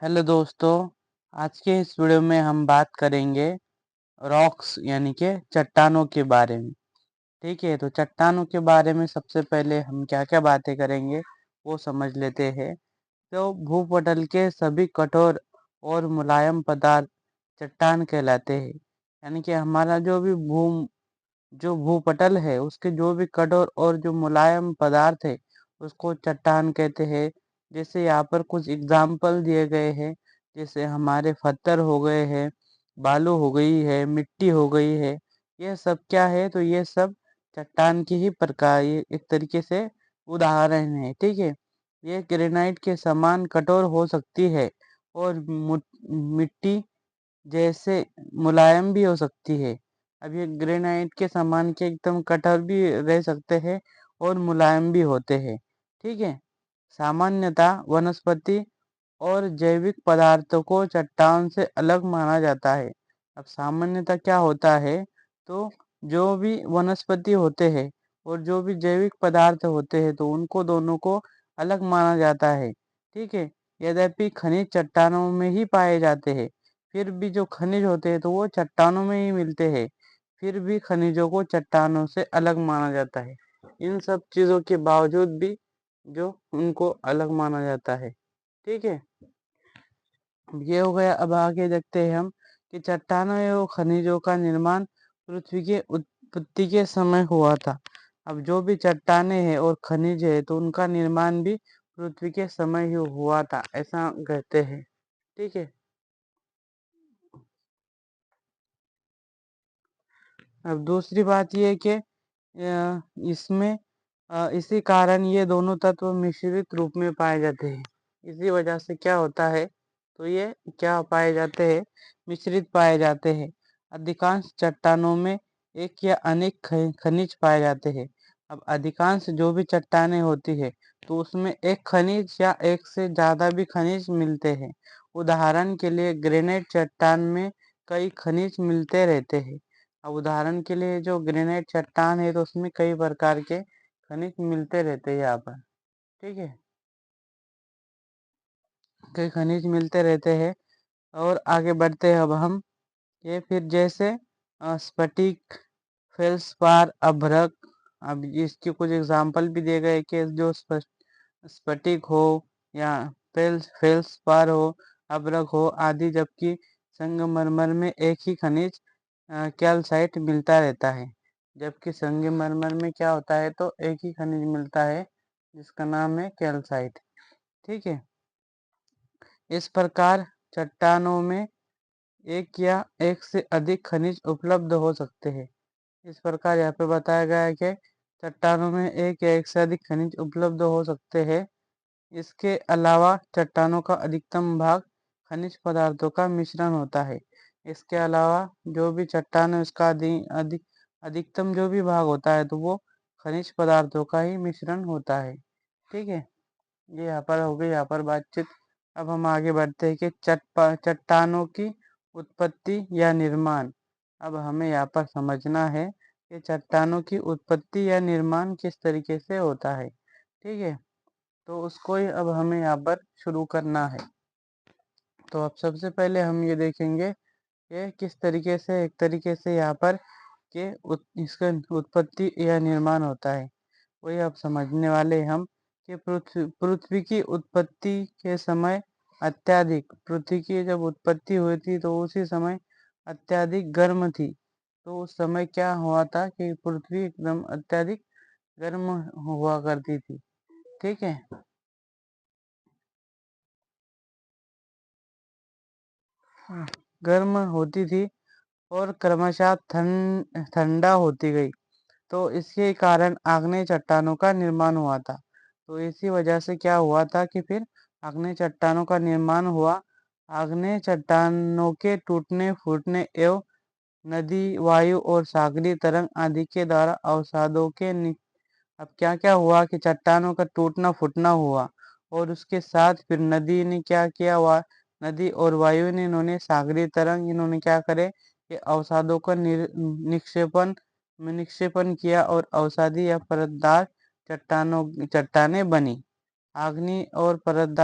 Hello दोस्तों। आज के इस वीडियो में हम बात करेंगे रॉक्स यानी कि चट्टानों के बारे में। ठीक है, तो चट्टानों के बारे में सबसे पहले हम क्या क्या बातें करेंगे वो समझ लेते हैं। तो भूपटल के सभी कठोर और मुलायम पदार्थ चट्टान कहलाते हैं। यानी कि हमारा जो भूपटल है उसके जो भी कठोर और जो मुलायम पदार्थ है उसको चट्टान कहते हैं। जैसे यहाँ पर कुछ एग्जाम्पल दिए गए हैं, जैसे हमारे पत्थर हो गए हैं, बालू हो गई है, मिट्टी हो गई है। ये सब क्या है, तो ये सब चट्टान की ही प्रकार, ये एक तरीके से उदाहरण है। ठीक है, ये ग्रेनाइट के समान कठोर हो सकती है और मिट्टी जैसे मुलायम भी हो सकती है। अब ये ग्रेनाइट के समान के एकदम कठोर भी रह सकते हैं और मुलायम भी होते हैं। ठीक है, सामान्यतः वनस्पति और जैविक पदार्थों को चट्टान से अलग माना जाता है। अब सामान्यतः क्या होता है, तो जो भी वनस्पति होते हैं और जो भी जैविक पदार्थ होते हैं तो उनको दोनों को अलग माना जाता है। ठीक है, यद्यपि खनिज चट्टानों में ही पाए जाते हैं, फिर भी जो खनिज होते हैं तो वो चट्टानों में ही मिलते हैं। फिर भी खनिजों को चट्टानों से अलग माना जाता है। इन सब चीज़ों के बावजूद भी जो उनको अलग माना जाता है। ठीक है, ये हो गया। अब आगे देखते हैं हम कि चट्टानों एवं खनिजों का निर्माण पृथ्वी के उत्पत्ति के समय हुआ था। अब जो भी चट्टानें हैं और खनिज है तो उनका निर्माण भी पृथ्वी के समय ही हुआ था, ऐसा कहते हैं। ठीक है, अब दूसरी बात ये है कि इसमें इसी कारण ये दोनों तत्व मिश्रित रूप में पाए जाते हैं। इसी वजह से क्या होता है, तो ये क्या पाए जाते हैं, मिश्रित पाए जाते हैं। अधिकांश चट्टानों में एक या अनेक खनिज पाए जाते हैं। अब अधिकांश जो भी चट्टानें होती है तो उसमें एक खनिज या एक से ज़्यादा भी खनिज मिलते हैं। उदाहरण के लिए ग्रेनाइट चट्टान में कई खनिज मिलते रहते हैं। अब उदाहरण के लिए जो ग्रेनाइट चट्टान है तो उसमें कई प्रकार के खनिज मिलते रहते हैं यहाँ पर। ठीक है, कई खनिज मिलते रहते हैं। और आगे बढ़ते हैं अब हम, ये फिर जैसे स्फटिक, फेल्सपार, अभ्रक। अब इसके कुछ एग्जाम्पल भी दिए गए कि जो स्फटिक हो या फेल्सपार हो, अभ्रक हो आदि। जबकि संगमरमर में एक ही खनिज कैल्साइट मिलता रहता है। जबकि संगमरमर में क्या होता है, तो एक ही खनिज मिलता है जिसका नाम है कैल्साइट। ठीक है, इस प्रकार चट्टानों में एक या एक से अधिक खनिज उपलब्ध हो सकते हैं। इस प्रकार यहाँ पे बताया गया है कि चट्टानों में एक या एक से अधिक खनिज उपलब्ध हो सकते हैं। इसके अलावा चट्टानों का अधिकतम भाग खनिज पदार्थों का मिश्रण होता है। इसके अलावा जो भी चट्टान है उसका अधिकतम जो भी भाग होता है तो वो खनिज पदार्थों का ही मिश्रण होता है। ठीक है, ये यहाँ पर हो गई यहाँ पर बातचीत। अब हम आगे बढ़ते हैं कि चट्टानों की उत्पत्ति या निर्माण। अब हमें यहाँ पर समझना है कि चट्टानों की उत्पत्ति या निर्माण किस तरीके से होता है। ठीक है, तो उसको ही अब हमें यहाँ पर शुरू करना है। तो अब सबसे पहले हम ये देखेंगे कि किस तरीके से, एक तरीके से यहाँ पर के इसका उत्पत्ति या निर्माण होता है। वही अब समझने वाले हम कि पृथ्वी की उत्पत्ति के समय अत्यधिक, पृथ्वी की जब उत्पत्ति हुई थी तो उसी समय अत्यधिक गर्म थी। तो उस समय क्या हुआ था कि पृथ्वी एकदम अत्यधिक गर्म हुआ करती थी। ठीक है, गर्म होती थी और क्रमशः ठंडा होती गई। तो इसके कारण आग्नेय चट्टानों का निर्माण हुआ था। तो इसी वजह से क्या हुआ था कि फिर आग्नेय चट्टानों का निर्माण हुआ। आग्नेय चट्टानों के टूटने फूटने एवं नदी, वायु और सागरीय तरंग आदि के द्वारा अवसादों के अब क्या क्या हुआ कि चट्टानों का टूटना फूटना हुआ और उसके साथ फिर नदी ने क्या किया हुआ, नदी और वायु ने, इन्होंने सागरीय तरंग, इन्होंने क्या करे कि अवसादों का निक्षेपण किया और अवसादी या परतदार चट्टानें बनी। आग्नेय और परतदार